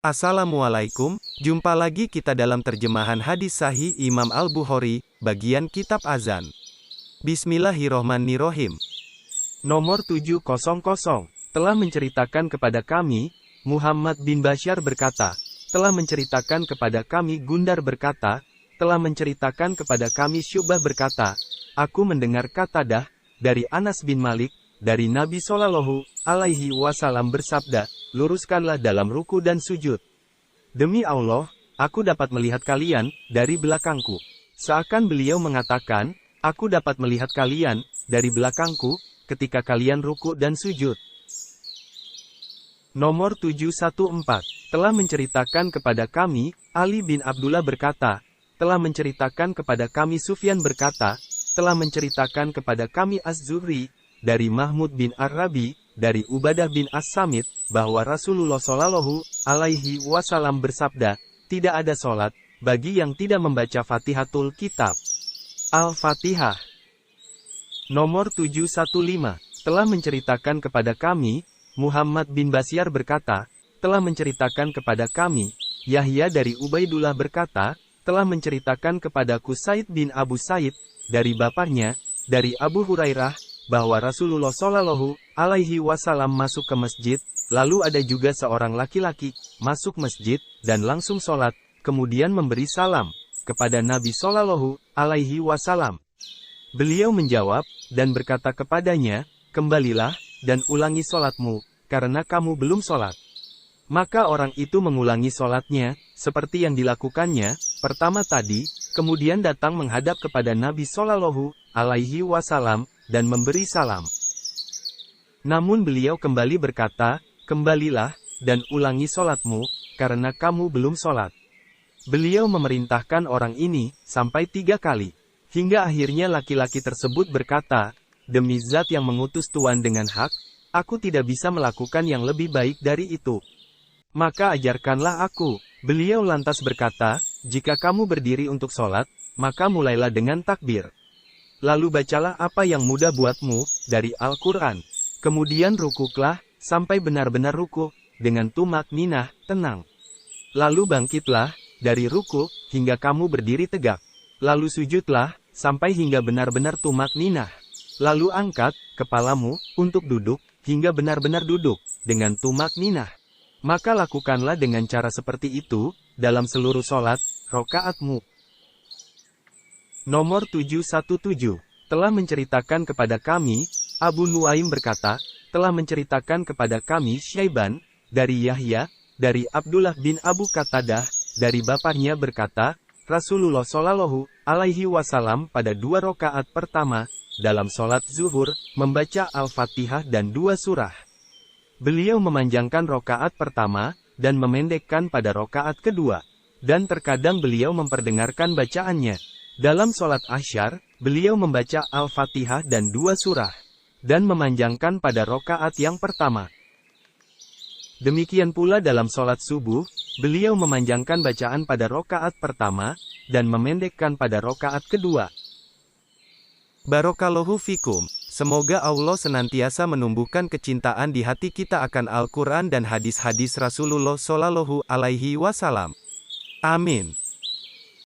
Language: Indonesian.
Assalamualaikum, jumpa lagi kita dalam terjemahan hadis sahih Imam Al-Bukhari, bagian kitab azan. Bismillahirrohmanirrohim. Nomor 700, telah menceritakan kepada kami, Muhammad bin Bashar berkata, telah menceritakan kepada kami Gundar berkata, telah menceritakan kepada kami Syu'bah berkata, aku mendengar Qatadah, dari Anas bin Malik, dari Nabi Shallallahu Alaihi Wasallam bersabda, luruskanlah dalam ruku dan sujud. Demi Allah, aku dapat melihat kalian, dari belakangku. Seakan beliau mengatakan, aku dapat melihat kalian, dari belakangku, ketika kalian ruku dan sujud. Nomor 714, telah menceritakan kepada kami, Ali bin Abdullah berkata, telah menceritakan kepada kami Sufyan berkata, telah menceritakan kepada kami Az-Zuhri, dari Mahmud bin Ar-Rabi, dari Ubadah bin As-Samit, bahwa Rasulullah Shallallahu Alaihi Wasallam bersabda, tidak ada sholat, bagi yang tidak membaca Fatihatul Kitab. Al-Fatihah. Nomor 715, telah menceritakan kepada kami, Muhammad bin Bashar berkata, telah menceritakan kepada kami, Yahya dari Ubaidullah berkata, telah menceritakan kepadaku Said bin Abu Said, dari bapaknya, dari Abu Hurairah, bahwa Rasulullah Shallallahu Alaihi Wasallam masuk ke masjid, lalu ada juga seorang laki-laki, masuk masjid, dan langsung sholat, kemudian memberi salam, kepada Nabi Shallallahu Alaihi Wasallam. Beliau menjawab, dan berkata kepadanya, kembalilah, dan ulangi sholatmu, karena kamu belum sholat. Maka orang itu mengulangi sholatnya, seperti yang dilakukannya, pertama tadi, kemudian datang menghadap kepada Nabi Shallallahu Alaihi Wasallam, dan memberi salam. Namun beliau kembali berkata, kembalilah, dan ulangi sholatmu, karena kamu belum sholat. Beliau memerintahkan orang ini, sampai 3 kali. Hingga akhirnya laki-laki tersebut berkata, demi zat yang mengutus Tuhan dengan hak, aku tidak bisa melakukan yang lebih baik dari itu. Maka ajarkanlah aku. Beliau lantas berkata, jika kamu berdiri untuk sholat, maka mulailah dengan takbir. Lalu bacalah apa yang mudah buatmu, dari Al-Quran. Kemudian rukuklah, sampai benar-benar ruku, dengan tumak ninah, tenang. Lalu bangkitlah, dari ruku, hingga kamu berdiri tegak. Lalu sujudlah, sampai hingga benar-benar tumak ninah. Lalu angkat, kepalamu, untuk duduk, hingga benar-benar duduk, dengan tumak ninah. Maka lakukanlah dengan cara seperti itu, dalam seluruh sholat, rokaatmu. Nomor 717, telah menceritakan kepada kami, Abu Nuaim berkata, telah menceritakan kepada kami Syaiban, dari Yahya, dari Abdullah bin Abu Qatadah, dari bapaknya berkata, Rasulullah Shallallahu Alaihi Wasallam pada 2 rakaat pertama, dalam sholat zuhur, membaca Al-Fatihah dan 2 surah. Beliau memanjangkan rakaat pertama, dan memendekkan pada rakaat kedua, dan terkadang beliau memperdengarkan bacaannya. Dalam sholat Asyar, beliau membaca Al-Fatihah dan 2 surah, dan memanjangkan pada rakaat yang pertama. Demikian pula dalam sholat subuh, beliau memanjangkan bacaan pada rakaat pertama, dan memendekkan pada rakaat kedua. Barakallahu fikum. Semoga Allah senantiasa menumbuhkan kecintaan di hati kita akan Al-Quran dan hadis-hadis Rasulullah Shallallahu Alaihi Wasallam. Amin.